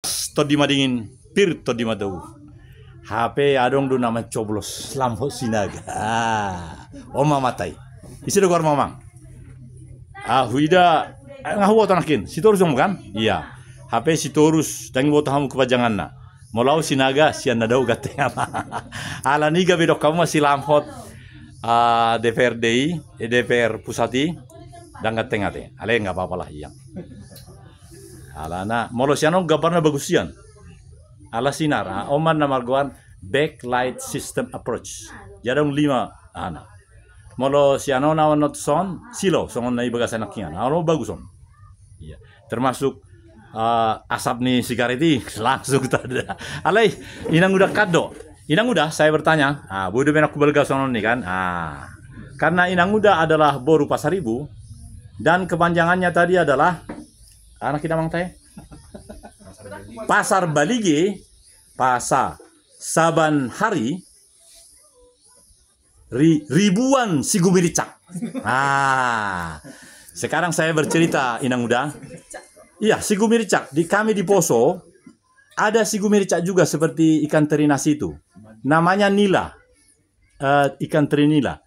Todi madingin pir todi madau. HP adong do nama coblos lamho sinaga. Oma matai. Isi dogor mamang. Huida ngahu tanakin. Sitorus kan? Iya. HP sitorus tangi boto hamu kepajangan na. Molau sinaga sian nadau gateng ama. Ala niga bedok kamu masih lamhot DPRDI, DPR pusati dan gateng ate. Ale nggak apa-apa lah iya. Ala na molo siano gambarnya bagus sian. Ala sinar, oman na margoan backlight system approach. Jadong 5 ana. Molo siano na not son silo songon na ibagasan nakian. Alo bagus on. Iya. Termasuk asap nih sigareti langsung tada. Alai inang udah kado. Inang udah saya bertanya. Bodoh benak kubelga sonon nih kan. Karena inang udah adalah boru pasaribu dan kepanjangannya tadi adalah anak kita mang teh. Pasar Balige, pasar saban hari ribuan sigumiricak. Sekarang saya bercerita inang udah. Iya, sigumiricak di kami di Poso ada sigumiricak juga seperti ikan teri nasi itu. Namanya nila. Ikan teri nila.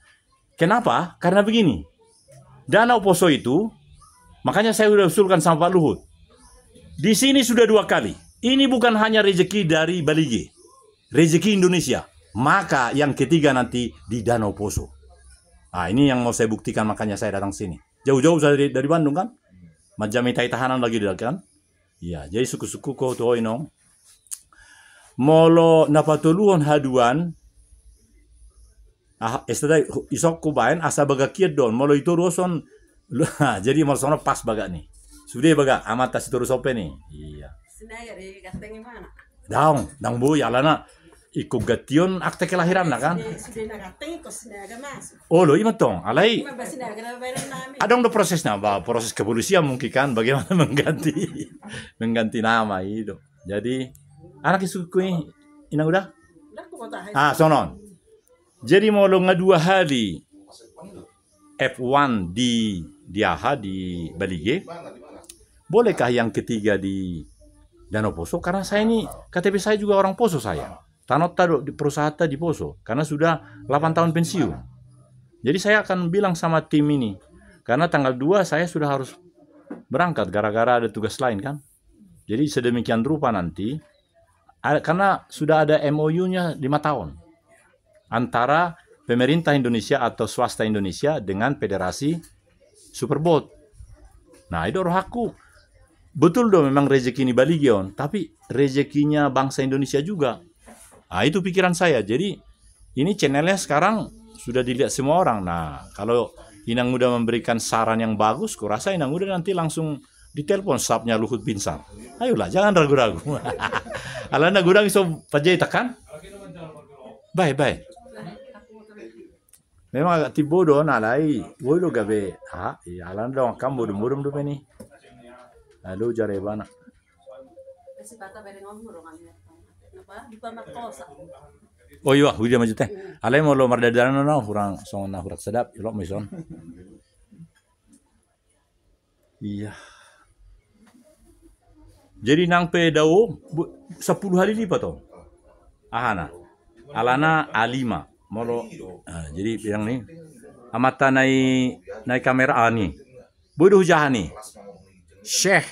Kenapa? Karena begini. Danau Poso itu makanya saya sudah usulkan sama Pak Luhut. Di sini sudah 2 kali. Ini bukan hanya rezeki dari Balige, rezeki Indonesia. Maka yang ketiga nanti di Danau Poso. Ini yang mau saya buktikan makanya saya datang sini. Jauh-jauh dari Bandung kan? Majamitai tahanan lagi kan? Iya, jadi suku-suku ko to ino. Molo napatuluan haduan. Estada isok kubain asa baga kiet don. Molo itu roson. Jadi mau sono pas baga nih. Sudah baga amat tas itu sope nih. Iya. Sinaga di gateng mana? Dang bu ya lana ikut gation akte kelahiran lah kan. Sudah nagateng ikut sinaga mas. Oh lo iya tong. Alai. Ada Adong do prosesnya, proses kepolisian mungkin kan bagaimana mengganti nama itu. Jadi anak isuku inang udah? Sonon. Jadi mau lo ngedua hari F1 di Diaha di Balige. Bolehkah yang ketiga di Danau Poso? Karena saya ini KTP saya juga orang Poso saya. Tanot tado di perusahaan di Poso karena sudah 8 tahun pensiun. Jadi saya akan bilang sama tim ini karena tanggal 2 saya sudah harus berangkat gara-gara ada tugas lain kan. Jadi sedemikian rupa nanti karena sudah ada MOU-nya 5 tahun antara pemerintah Indonesia atau swasta Indonesia dengan Federasi Superboat. Nah, itu roh aku. Betul dong memang rezeki ini Baligion, tapi rezekinya bangsa Indonesia juga. Itu pikiran saya. Jadi ini channelnya sekarang sudah dilihat semua orang. Nah, kalau Inang udah memberikan saran yang bagus, kurasa Inang udah nanti langsung ditelepon stafnya Luhut Binsar. Ayolah, jangan ragu-ragu. Alana gudang iso pajai tekan? Bye. Memang agak tibodo nalai. Woi lo gabe. Alana dong kamu bodum do nih. Lalu jare bana. Oh iya, hujan maju teh. Alai mau lo mardadaran no, kurang songon hurak sedap, ilok mison. Iya. Jadi nang pe dao 10 hari lipat toh. Ahana. Alana A5. Molo. Jadi bilang nih. Amata naik kamera nih. Bodoh jahan nih. Syekh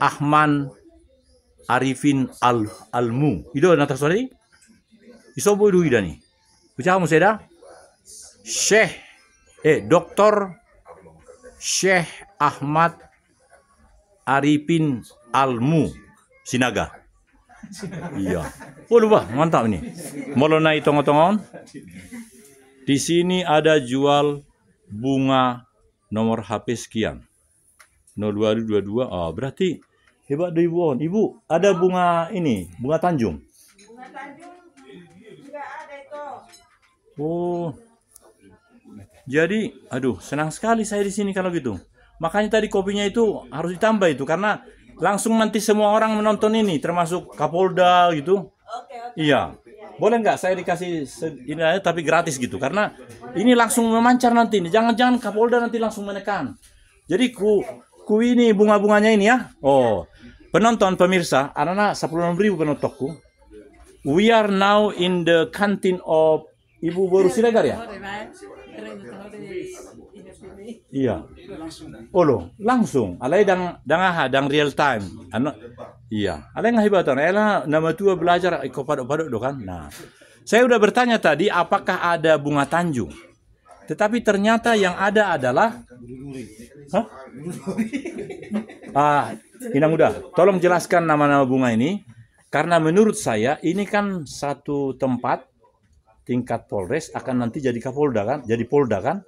Ahmad Arifin Almu. Itu nata sorry. Iso bodoh ida nih. Ucap kamu seda? Syekh Dr. Syekh Ahmad Arifin Almu Sinaga. Iya. Oh lupa, mantap ini. Molo naik tongong-tongon. Di sini ada jual bunga nomor HP sekian. 0222. Berarti hebat dari Ibu, ada bunga ini, bunga Tanjung. Bunga Tanjung enggak ada itu. Oh. Jadi, aduh, senang sekali saya di sini kalau gitu. Makanya tadi kopinya itu harus ditambah itu karena langsung nanti semua orang menonton ini, termasuk Kapolda gitu. Oke. Iya. Boleh nggak saya dikasih ini aja tapi gratis gitu karena ini langsung memancar nanti. Jangan-jangan Kapolda nanti langsung menekan. Jadi ku ini bunga-bunganya ini ya. Oh. penonton pemirsa, anak-anak 16.000 penontonku. We are now in the canteen of Ibu Boru Siregar ya? Iya. Oh lo, langsung. Alai dang real time. Iya. Alai ngahibatan. Ela nama tua belajar ikut padok-padok do kan. Nah, saya udah bertanya tadi apakah ada bunga Tanjung. Tetapi ternyata yang ada adalah hah? Inang udah. Tolong jelaskan nama-nama bunga ini. Karena menurut saya ini kan satu tempat tingkat Polres akan nanti jadi Kapolda kan, jadi Polda kan.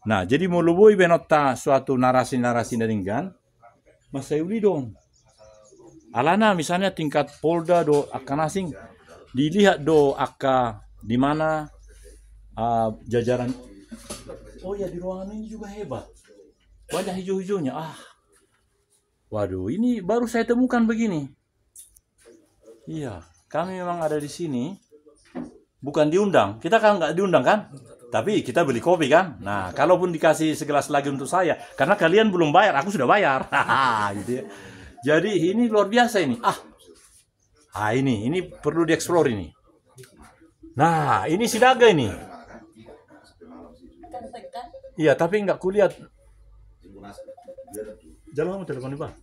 Nah, jadi mau lubui benota suatu narasi-narasi daringgan, Mas Sayuli dong. Alana misalnya tingkat Polda do akan asing dilihat do aka di mana jajaran. Oh ya di ruangan ini juga hebat. Wajah hijau-hijaunya. Waduh, ini baru saya temukan begini. Iya, kami memang ada di sini. Bukan diundang. Kita kan nggak diundang kan? Tapi kita beli kopi kan? Nah, kalaupun dikasih segelas lagi untuk saya, karena kalian belum bayar, aku sudah bayar. Gitu ya. Jadi ini luar biasa ini. Ini perlu dieksplor ini. Nah, ini si Daga ini. Iya, tapi nggak kulihat. Jalan kamu telepon di bawah.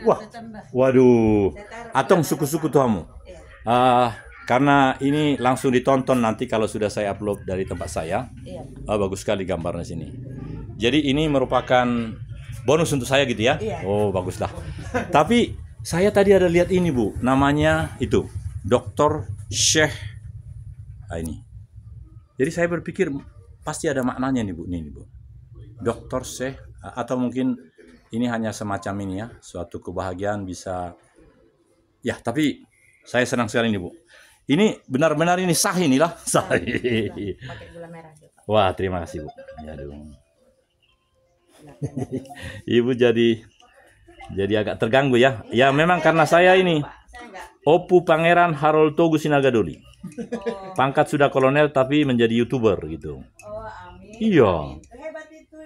Wah, waduh, atong suku-suku tuamu. Karena ini langsung ditonton nanti kalau sudah saya upload dari tempat saya. Bagus sekali gambarnya sini. Jadi ini merupakan bonus untuk saya gitu ya. Oh, bagus lah. Tapi saya tadi ada lihat ini Bu, namanya itu Dr. Syekh. Ini. Jadi saya berpikir pasti ada maknanya nih Bu, ini Bu. Dr. Syekh atau mungkin ini hanya semacam ini ya, suatu kebahagiaan bisa. Ya, tapi saya senang sekali ini Bu. Ini benar-benar ini sah inilah, sah. Pakai gula merah juga. Wah, terima kasih Bu. Aduh. Ibu jadi agak terganggu ya. Ya memang karena saya ini Opu Pangeran Harold Togu Sinagadoli. Pangkat sudah kolonel tapi menjadi YouTuber gitu. Amin. Iya.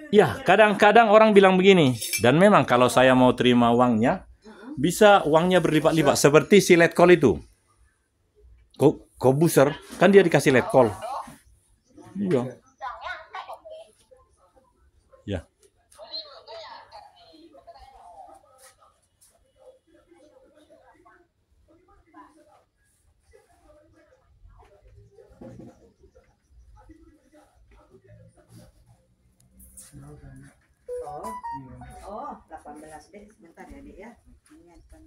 Ya, kadang-kadang orang bilang begini, dan memang kalau saya mau terima uangnya, bisa uangnya berlipat-lipat, seperti si letkol itu. Kobuser, kan dia dikasih letkol. Iya. Ya. Oh, 18 deh. Sebentar ya, Dik ya. Ingatkan.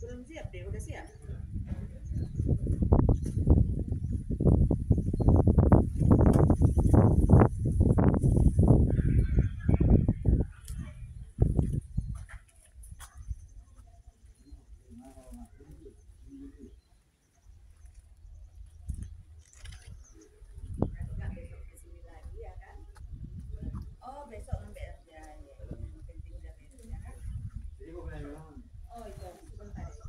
Belum siap deh, udah siap. Oh, besok sampai kerja ya. Penting udah besok ya kan? Oh, itu sebentar ya.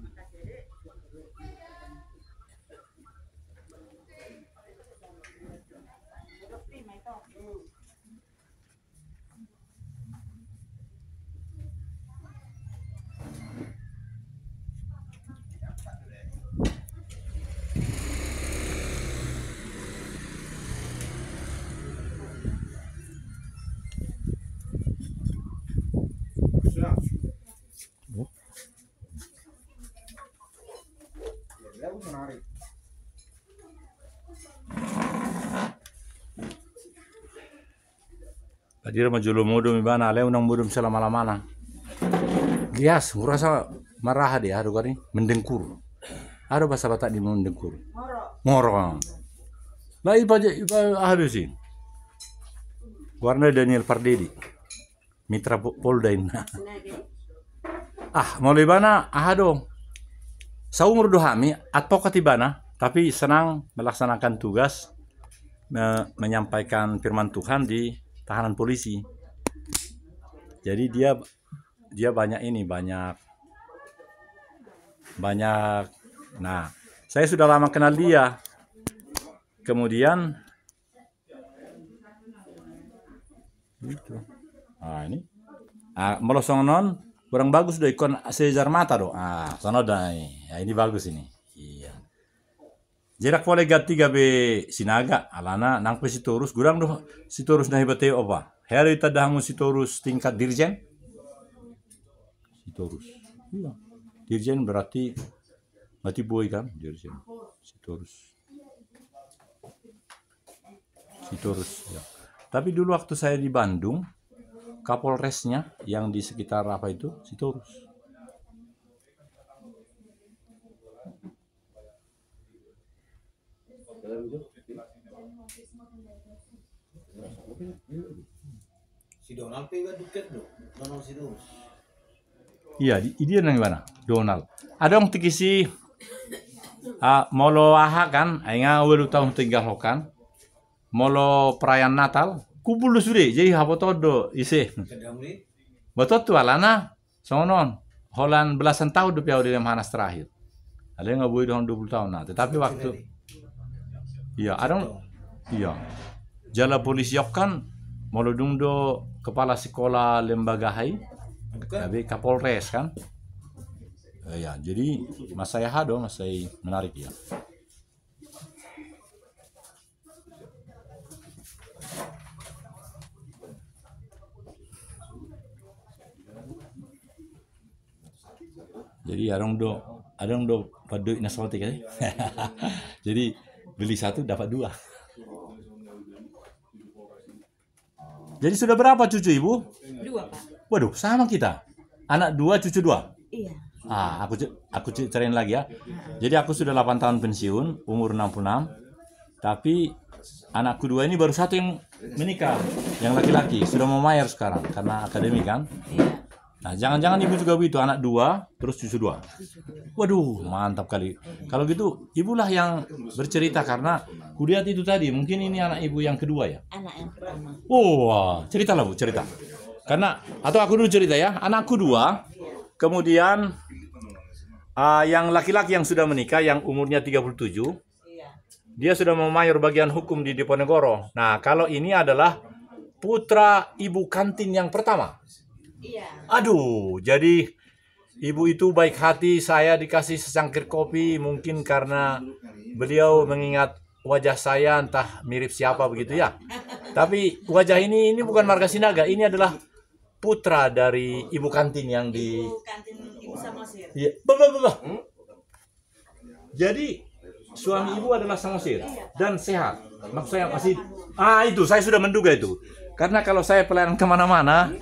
Makasih, Dek. Duduk nih, Maito. Tadi majulu modum ibana ale unang modum selama-lamana. Gias, merasa marah dia aduh kali mendengkur. Ada bahasa Batak di mendengkur. Ngorong. Lah iba aduh sih. Warna Daniel Pardedi. Mitra Polda ini. Mau ibana dong. Saumur dohami advokat ibana tapi senang melaksanakan tugas menyampaikan firman Tuhan di tahanan polisi. Jadi dia banyak ini, banyak. Nah, saya sudah lama kenal dia. Kemudian gitu. Ini melosong non kurang bagus do ikon sejar mata do. Sono dah ini bagus ini. Iya. Jerak pole tiga be sinaga alana nang sitorus gurang do sitorus na hibateo apa. Hari tadahangu sitorus tingkat dirjen. Sitorus. Iya. Dirjen berarti mati boy kan dirjen. Sitorus. Ya. Tapi dulu waktu saya di Bandung, Kapolresnya yang di sekitar apa itu Sitorus. Si Donald juga dekat do. Donald Sitorus. Iya, dia nang mana? Donald. Ada yang tikisi molo aha kan, ainga welu tahun tinggal hokan. Molo perayaan Natal, kumpul sudah, jadi apa todo isi. Betul tuh alana, sonon, Holland belasan tahun du piau di Lemhanas terakhir. Ada yang nggak boleh doang 20 tahun nah, tetapi waktu, iya ada, iya, jala polisi kan, molo do kepala sekolah lembaga hai, tapi Kapolres kan. Ya, jadi mas saya hado, mas saya menarik ya. Jadi ada do padu naswati kan. Jadi beli satu dapat dua. Jadi sudah berapa cucu ibu? 2, Pak. Waduh, sama kita. Anak 2, cucu 2. Iya. Aku ceritain lagi ya. Jadi aku sudah 8 tahun pensiun, umur 66. Tapi anakku 2 ini baru satu yang menikah, yang laki-laki sudah mau mayor sekarang karena akademi kan. Iya. Nah, jangan-jangan ibu juga begitu, anak 2, terus cucu 2. Waduh, mantap kali. Kalau gitu, ibulah yang bercerita karena kulihat itu tadi. Mungkin ini anak ibu yang kedua ya? Anak yang pertama. Oh, ceritalah Bu, cerita. Karena, atau aku dulu cerita ya, anakku 2, kemudian yang laki-laki yang sudah menikah, yang umurnya 37, Iya. dia sudah mau mayor bagian hukum di Diponegoro. Nah, kalau ini adalah putra ibu kantin yang pertama. Iya. Aduh, jadi ibu itu baik hati, saya dikasih secangkir kopi mungkin karena beliau mengingat wajah saya entah mirip siapa begitu ya. Tapi wajah ini bukan marga Sinaga, ini adalah putra dari ibu kantin yang di Ibu kantin Ibu Samosir. Iya, Jadi suami ibu adalah Samosir dan sehat. Maksud saya masih itu saya sudah menduga itu. Karena kalau saya pelayanan kemana-mana,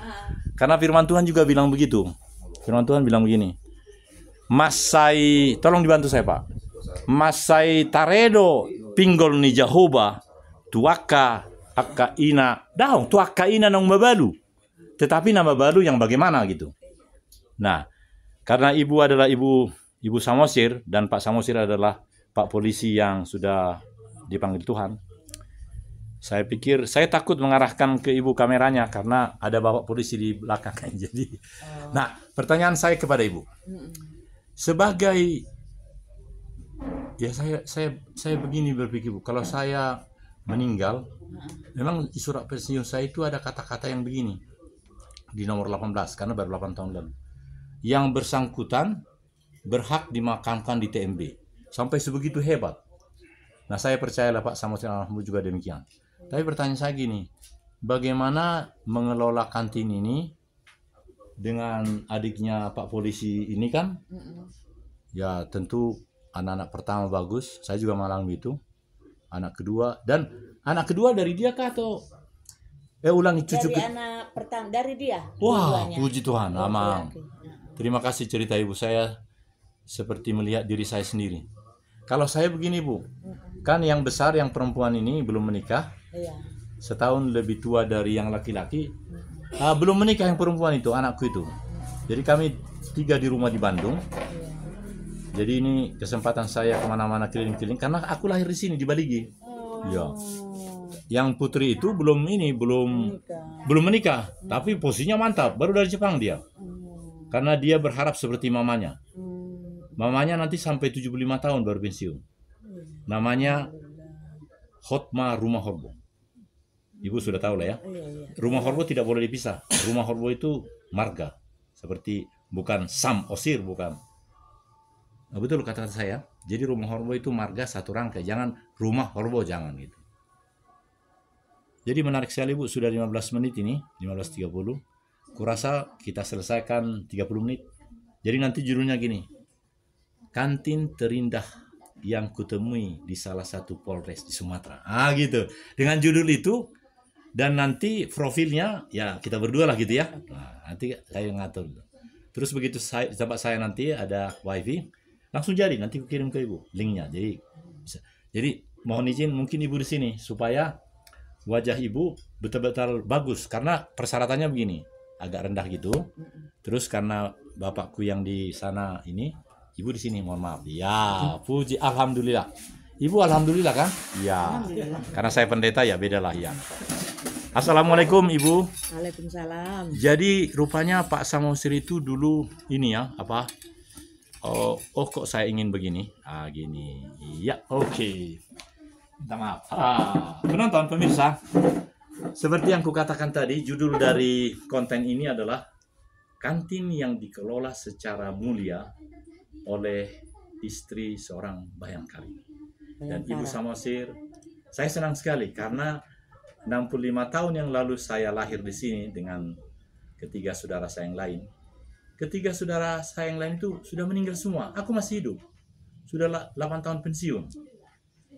karena firman Tuhan juga bilang begitu. Firman Tuhan bilang begini. Masai, tolong dibantu saya Pak. Masai taredo pinggol ni Jehovah tuaka akka ina. Daung tuaka ina nang mabalu. Tetapi nama balu yang bagaimana gitu. Nah, karena ibu adalah ibu Samosir dan Pak Samosir adalah Pak polisi yang sudah dipanggil Tuhan. Saya pikir, saya takut mengarahkan ke ibu kameranya karena ada bapak polisi di belakang. Jadi, nah pertanyaan saya kepada ibu, sebagai ya saya begini berpikir Bu, kalau saya meninggal, memang di surat pensiun saya itu ada kata-kata yang begini di nomor 18 karena baru 8 tahun lalu, yang bersangkutan berhak dimakamkan di TMB. Sampai sebegitu hebat. Nah saya percayalah Pak Samosir Alhamdulillah juga demikian. Tapi pertanyaan saya gini, bagaimana mengelola kantin ini dengan adiknya Pak polisi ini kan? Ya tentu anak-anak pertama bagus, saya juga mengalami itu. Anak kedua, dan anak kedua dari dia kah atau ulangi cucu Dari anak pertama, dari dia. Wah, dua-duanya. puji Tuhan, aman. Laki-laki. Terima kasih cerita ibu, saya seperti melihat diri saya sendiri. Kalau saya begini Bu, kan yang besar yang perempuan ini belum menikah. Iya. Setahun lebih tua dari yang laki-laki, belum menikah yang perempuan itu, anakku itu. Jadi kami 3 di rumah di Bandung. Jadi ini kesempatan saya kemana-mana keliling-keliling karena aku lahir di sini di Baligi. Ya. Yang putri itu belum menikah, tapi posisinya mantap, baru dari Jepang dia. Karena dia berharap seperti mamanya. Mamanya nanti sampai 75 tahun baru pensiun. Namanya Hotma Rumah Horbo. Ibu sudah tahu lah ya. Rumah Horbo tidak boleh dipisah. Rumah Horbo itu marga. Seperti bukan Sam Osir, bukan. Nah, betul kata-kata saya. Jadi Rumah Horbo itu marga satu rangkai. Jangan Rumah Horbo, jangan gitu. Jadi menarik sekali Bu, sudah 15 menit ini, 15.30. Kurasa kita selesaikan 30 menit. Jadi nanti judulnya gini. Kantin terindah yang kutemui di salah satu Polres di Sumatera. Gitu. Dengan judul itu, dan nanti profilnya ya kita berdua lah gitu ya. Nah, nanti saya ngatur. Terus begitu di tempat saya nanti ada wifi, langsung jadi. Nanti aku kirim ke Ibu linknya. Jadi mohon izin mungkin Ibu di sini supaya wajah Ibu betul-betul bagus. Karena persyaratannya begini, agak rendah gitu. Terus karena bapakku yang di sana ini, Ibu di sini, mohon maaf. Ya, puji, alhamdulillah. Ibu alhamdulillah kan? Ya. Karena saya pendeta ya beda lah ya. Assalamualaikum Ibu. Waalaikumsalam. Jadi rupanya Pak Samosir itu dulu ini ya, apa? Oh kok saya ingin begini? Gini. Iya, oke. Minta maaf. Penonton, pemirsa. Seperti yang kukatakan tadi, judul dari konten ini adalah kantin yang dikelola secara mulia oleh istri seorang Bayangkari. Dan Ibu Samosir, saya senang sekali karena 65 tahun yang lalu saya lahir di sini dengan ketiga saudara saya yang lain. Ketiga saudara saya yang lain itu sudah meninggal semua. Aku masih hidup. Sudah 8 tahun pensiun.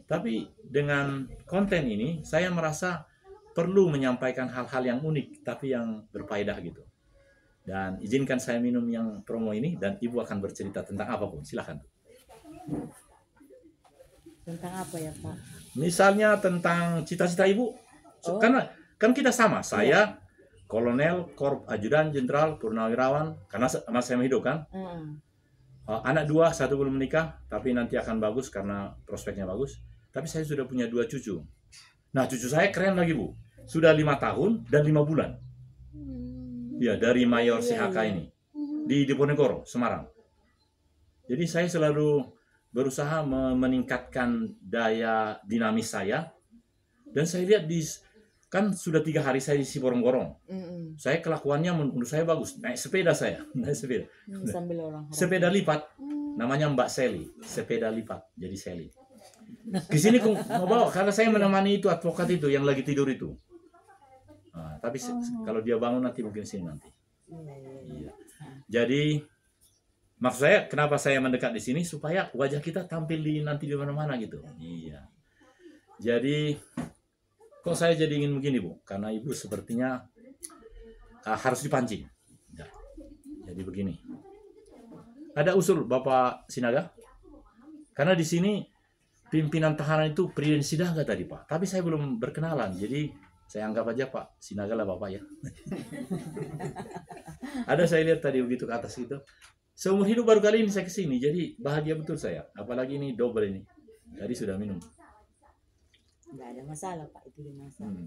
Tapi dengan konten ini saya merasa perlu menyampaikan hal-hal yang unik tapi yang berfaedah gitu. Dan izinkan saya minum yang promo ini dan Ibu akan bercerita tentang apapun. Silakan. Tentang apa ya Pak? Misalnya tentang cita-cita Ibu. Karena kan kita sama. Saya kolonel, korp, ajudan, jenderal, purnawirawan. Karena masih hidup kan. Anak 2, 1 belum menikah. Tapi nanti akan bagus karena prospeknya bagus. Tapi saya sudah punya 2 cucu. Nah cucu saya keren lagi Bu. Sudah 5 tahun dan 5 bulan. Ya, dari Mayor CHK ini di Diponegoro, Semarang. Jadi saya selalu berusaha meningkatkan daya dinamis saya. Dan saya lihat kan sudah 3 hari saya di Siborong-Gorong. Saya kelakuannya menurut saya bagus. Naik sepeda saya, naik sepeda. Sambil orang. Sepeda lipat, namanya Mbak Seli. Sepeda lipat, jadi Seli. Ke sini aku mau bawa karena saya menemani itu advokat itu yang lagi tidur itu. Tapi kalau dia bangun nanti mungkin sini nanti. Iya. Jadi maksud saya kenapa saya mendekat di sini supaya wajah kita tampil nanti di mana-mana gitu. Iya. Jadi kok saya jadi ingin begini Bu? Karena Ibu sepertinya harus dipancing. Ya. Jadi begini. Ada usul Bapak Sinaga? Karena di sini pimpinan tahanan itu Presiden Sidaga tadi Pak. Tapi saya belum berkenalan. Jadi saya anggap aja Pak Sinaga lah Bapak ya. Ada saya lihat tadi begitu ke atas gitu. Seumur hidup baru kali ini saya kesini. Jadi bahagia betul saya. Apalagi ini double ini. Tadi sudah minum. Nggak ada masalah Pak, itu di masalah.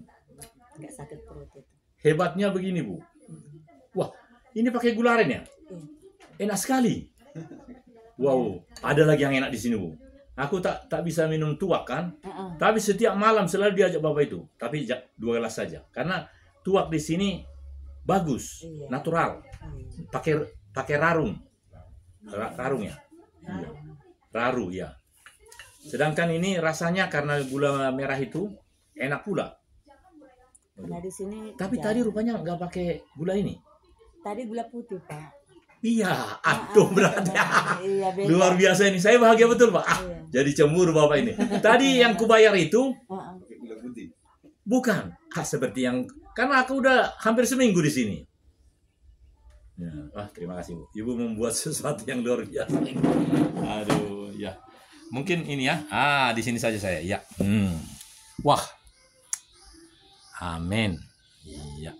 Nggak sakit perut itu. Hebatnya begini Bu. Wah, ini pakai gula aren ya? Enak sekali. Wow, ada lagi yang enak di sini Bu. Aku tak bisa minum tuak kan, tapi setiap malam selalu diajak Bapak itu. Tapi 2 gelas saja, karena tuak di sini bagus, natural, pakai rarung ya, iya. Raru ya. Sedangkan ini rasanya karena gula merah itu enak pula. Nah di sini. Tapi tadi rupanya nggak pakai gula ini. Tadi gula putih Pak. Iya, aduh berarti Iya, luar biasa ini. Saya bahagia betul Pak. Jadi cemburu Bapak ini. Tadi yang kubayar itu bukan seperti yang karena aku udah hampir seminggu di sini. Ya, terima kasih Bu. Ibu membuat sesuatu yang luar biasa. Aduh, ya. Mungkin ini ya. Di sini saja saya. Ya. Wah. Amin. Iya.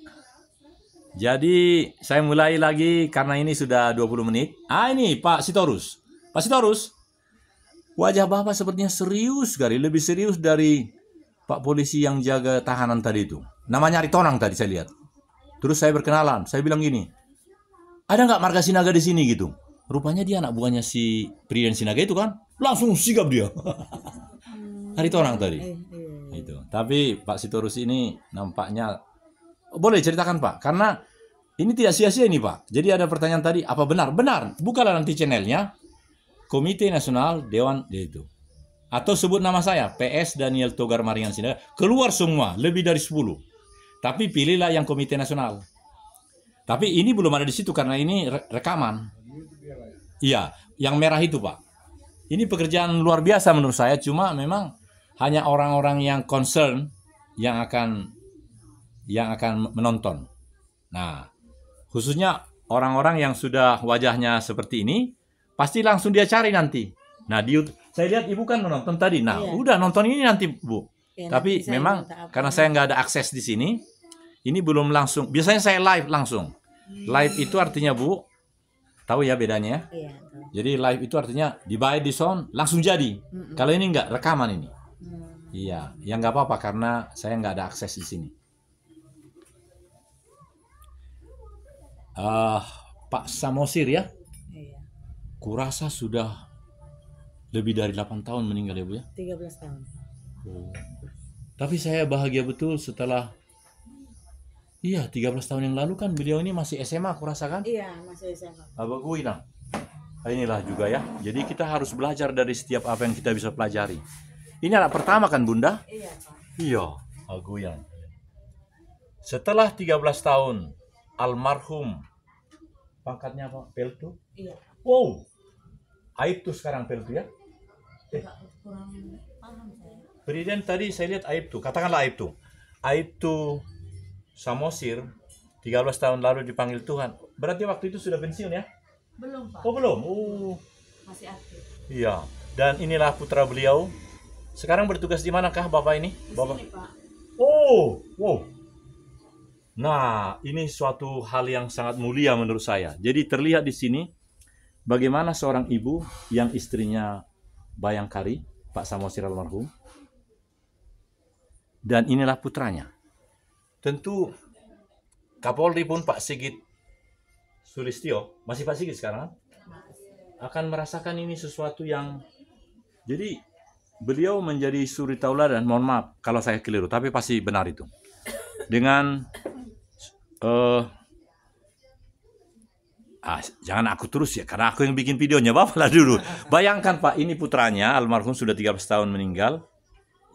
Jadi saya mulai lagi karena ini sudah 20 menit. Ini Pak Sitorus. Pak Sitorus. Wajah Bapak sepertinya serius sekali, lebih serius dari Pak polisi yang jaga tahanan tadi itu. Namanya Aritonang tadi saya lihat. Terus saya berkenalan, saya bilang gini, ada nggak marga Sinaga di sini gitu? Rupanya dia anak buahnya si Priyan Sinaga itu kan, langsung sigap dia. Aritonang tadi. Itu. Tapi Pak Sitorus ini nampaknya, boleh ceritakan Pak, karena ini tidak sia-sia ini Pak. Jadi ada pertanyaan tadi, apa benar? Benar. Bukalah nanti channelnya, Komite Nasional Dewan itu. Atau sebut nama saya, PS Daniel Togar Maringan Sinaga, keluar semua, lebih dari 10. Tapi pilihlah yang Komite Nasional. Tapi ini belum ada di situ karena ini rekaman. Iya, yang merah itu Pak. Ini pekerjaan luar biasa menurut saya, cuma memang hanya orang-orang yang concern yang akan menonton. Nah, khususnya orang-orang yang sudah wajahnya seperti ini, pasti langsung dia cari nanti. Nah, saya lihat Ibu kan menonton tadi. Nah, udah nonton ini nanti Bu. Tapi memang karena saya nggak ada akses di sini, ini belum langsung. Biasanya saya live langsung. Live itu artinya Bu, tahu ya bedanya ya? Jadi live itu artinya dibayar di sound langsung jadi. Kalau ini nggak rekaman ini. Iya, yang nggak apa-apa karena saya nggak ada akses di sini. Pak Samosir ya, kurasa sudah lebih dari 8 tahun meninggal ya Bu ya? 13 tahun. Oh. Tapi saya bahagia betul setelah 13 tahun yang lalu kan beliau ini masih SMA aku rasakan. Iya, masih SMA. Abagui nah. Inilah juga ya. Jadi kita harus belajar dari setiap apa yang kita bisa pelajari. Ini anak pertama kan Bunda? Iya, Pak. Iya, Aguyan. Setelah 13 tahun almarhum pangkatnya apa? Peltu? Iya. Wow. Aibtu sekarang Peltu ya? Kurang paham saya. Presiden tadi saya lihat Aibtu. Katakanlah Aibtu. Aibtu Samosir 13 tahun lalu dipanggil Tuhan. Berarti waktu itu sudah pensiun ya? Belum, Pak. Oh belum? Masih aktif. Iya. Dan inilah putra beliau. Sekarang bertugas di manakah Bapak ini? Di Bapak? sini, Pak. Oh, wow. Nah, ini suatu hal yang sangat mulia menurut saya. Jadi terlihat di sini bagaimana seorang ibu yang istrinya Bayangkari, Pak Samosir almarhum, dan inilah putranya. Tentu Kapolri pun Pak Sigit Sulistyo, masih Pak Sigit sekarang, akan merasakan ini sesuatu yang, jadi beliau menjadi suri tauladan, mohon maaf kalau saya keliru, tapi pasti benar itu. Dengan jangan aku terus ya, karena aku yang bikin videonya, Bapak lah dulu. Bayangkan Pak, ini putranya almarhum sudah 13 tahun meninggal,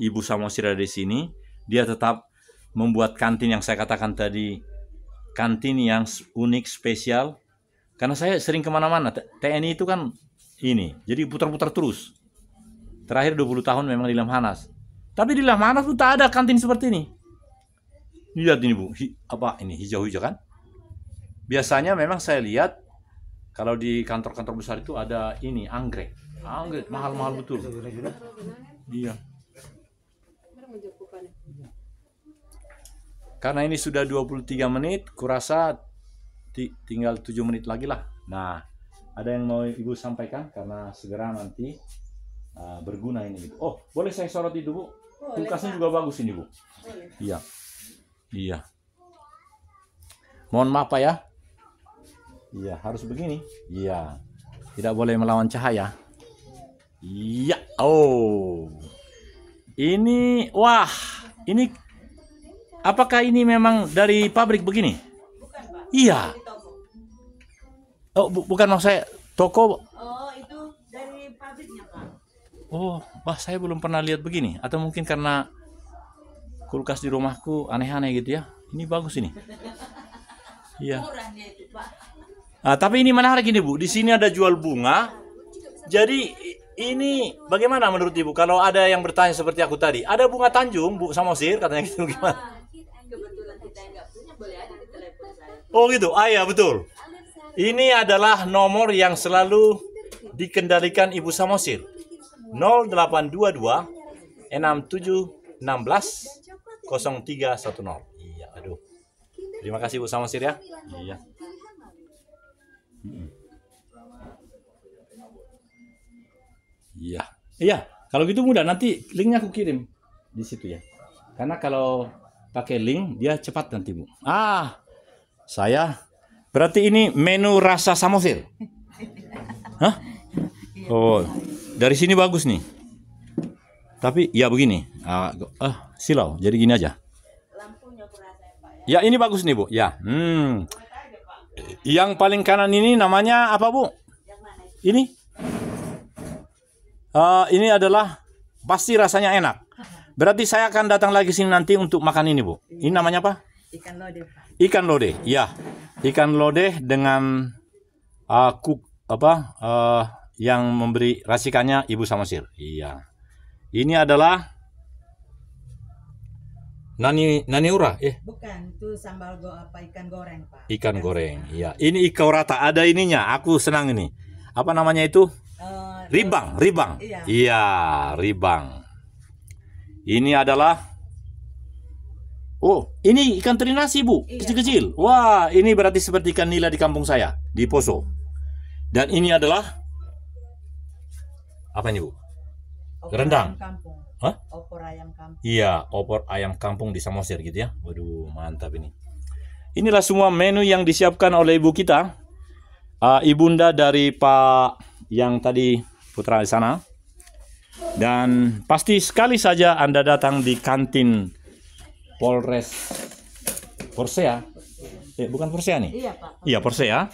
Ibu Samosir ada di sini, dia tetap membuat kantin yang saya katakan tadi, kantin yang unik, spesial. Karena saya sering kemana-mana, TNI itu kan ini, jadi putar-putar terus. Terakhir 20 tahun memang di Lemhanas. Tapi di Lemhanas pun tak ada kantin seperti ini. Lihat ini Bu, apa ini hijau-hijau kan? Biasanya memang saya lihat kalau di kantor-kantor besar itu ada ini anggrek. Anggrek mahal-mahal betul. Iya. Karena ini sudah 23 menit, kurasa tinggal 7 menit lagi lah. Nah, ada yang mau Ibu sampaikan karena segera nanti berguna ini. Oh, boleh saya sorot itu Bu? Kulkasnya juga bagus ini Bu. Iya. Iya. Mohon maaf Pak ya. Iya, harus begini. Iya. Tidak boleh melawan cahaya. Iya. Oh. Ini, wah, ini apakah ini memang dari pabrik begini? Bukan, Pak. Iya. Dari toko. Oh, bukan maksud saya toko. Oh, itu dari pabriknya, Pak. Oh, wah saya belum pernah lihat begini. Atau mungkin karena kulkas di rumahku aneh-aneh gitu ya. Ini bagus ini. Iya. Murahnya itu, Pak. Tapi ini menarik ini Bu. Di sini ada jual bunga. Jadi ini bagaimana menurut Ibu kalau ada yang bertanya seperti aku tadi? Ada bunga Tanjung Bu Samosir katanya gitu gimana? Kebetulan kita nggak punya, boleh aja di telepon saya. Oh gitu. Iya betul. Ini adalah nomor yang selalu dikendalikan Ibu Samosir. 0822 6716 0310. Iya, aduh. Terima kasih Bu Samosir ya. Iya. Iya. Iya, kalau gitu mudah nanti linknya aku kirim di situ ya. Karena kalau pakai link dia cepat nanti, Bu. Saya berarti ini menu rasa samosir. Hah? Oh, dari sini bagus nih. Tapi ya begini. Silau. Jadi gini aja. Lampunya kurasa ya Pak ya. Ya ini bagus nih, Bu. Ya. Yang paling kanan ini namanya apa, Bu? Yang mana itu? Ini adalah pasti rasanya enak. Berarti saya akan datang lagi sini nanti untuk makan ini, Bu. Ini namanya apa? Ikan lodeh Pak. Ikan lodeh. Ya. Ikan lodeh dengan yang memberi racikannya Ibu Samosir. Iya. Ini adalah naniura. Bukan, itu sambal ikan goreng Pak. Ikan goreng. Iya. Ini ikan rata. Ada ininya. Aku senang ini. Apa namanya itu? Ribang. Iya. Iya, ribang. Ini adalah ini ikan terinasi, Bu. Iya. Kecil-kecil. Wah, ini berarti seperti ikan nila di kampung saya, di Poso. Dan ini adalah apa ini, Bu? Opor Rendang. ayam kampung. Hah? Opor ayam kampung. Iya, opor ayam kampung di Samosir gitu ya. Waduh, mantap ini. Inilah semua menu yang disiapkan oleh ibu kita. Ibunda dari Pak yang tadi putra di sana. Dan pasti sekali saja Anda datang di kantin Polres Porsea. Bukan Porsea nih? Iya Pak. Iya, Porsea.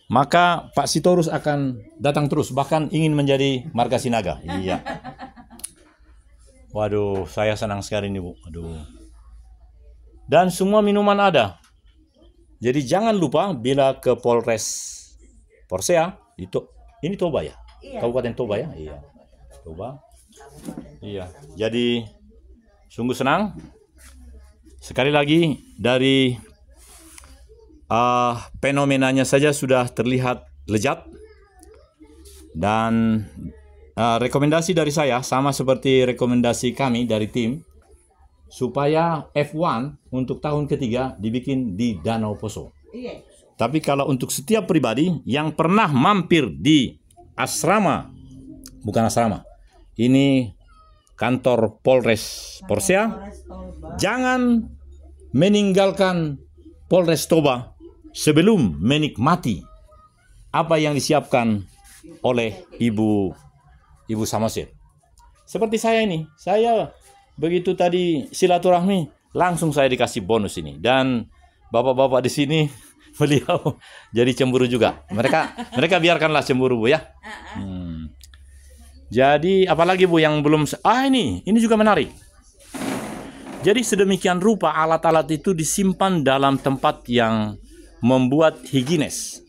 Maka Pak Sitorus akan datang terus, bahkan ingin menjadi marga Sinaga. Iya. Waduh, saya senang sekali nih, Bu. Aduh. Dan semua minuman ada. Jadi jangan lupa bila ke Polres Porsea, ini Toba ya? Iya. Kabupaten Toba ya? Iya. Toba. Iya. Jadi sungguh senang. Sekali lagi dari fenomenanya saja sudah terlihat lezat. Dan rekomendasi dari saya sama seperti rekomendasi kami dari tim, supaya F1 untuk tahun ketiga dibikin di Danau Poso. Iya. Tapi kalau untuk setiap pribadi yang pernah mampir di asrama, bukan asrama, ini kantor Polres Porsea, Polres Toba. jangan meninggalkan Polres Toba sebelum menikmati apa yang disiapkan oleh Ibu Samosir. Seperti saya ini, saya begitu tadi silaturahmi, langsung saya dikasih bonus ini. Dan bapak-bapak di sini beliau jadi cemburu juga. Mereka biarkanlah cemburu, Bu ya. Jadi apalagi, Bu, yang belum ini juga menarik. Jadi sedemikian rupa alat-alat itu disimpan dalam tempat yang membuat higienis.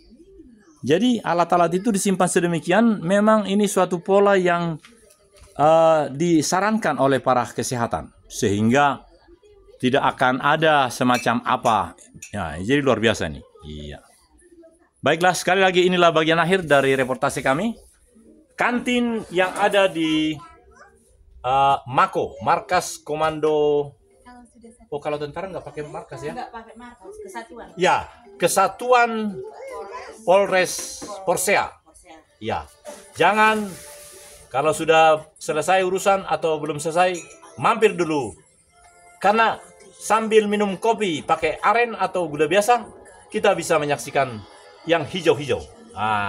Jadi alat-alat itu disimpan sedemikian, memang ini suatu pola yang disarankan oleh para kesehatan, sehingga tidak akan ada semacam apa. Ya, jadi luar biasa nih. Iya. Baiklah, sekali lagi inilah bagian akhir dari reportase kami. Kantin yang ada di Mako, Markas Komando. Kalau tentara nggak pakai markas ya? Enggak pakai markas, kesatuan. Ya, Kesatuan Polres Porsea. Ya, jangan kalau sudah selesai urusan atau belum selesai, mampir dulu. Karena sambil minum kopi pakai aren atau gula biasa, kita bisa menyaksikan yang hijau-hijau.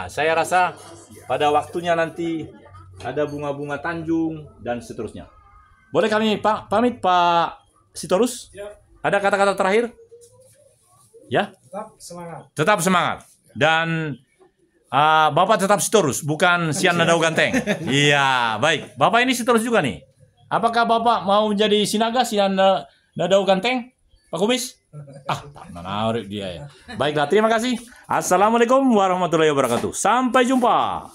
Saya rasa pada waktunya nanti ada bunga-bunga Tanjung dan seterusnya. Boleh kami pamit, Pak Sitorus? Ada kata-kata terakhir? Ya? Tetap semangat. Tetap semangat. Dan Bapak tetap Sitorus, bukan Sian Nadau Ganteng. Iya, baik. Bapak ini Sitorus juga nih. Apakah Bapak mau menjadi Sinaga Sian Nadau Ganteng? Pak Kumis? Tak menarik dia ya. Baiklah, terima kasih. Assalamualaikum warahmatullahi wabarakatuh. Sampai jumpa.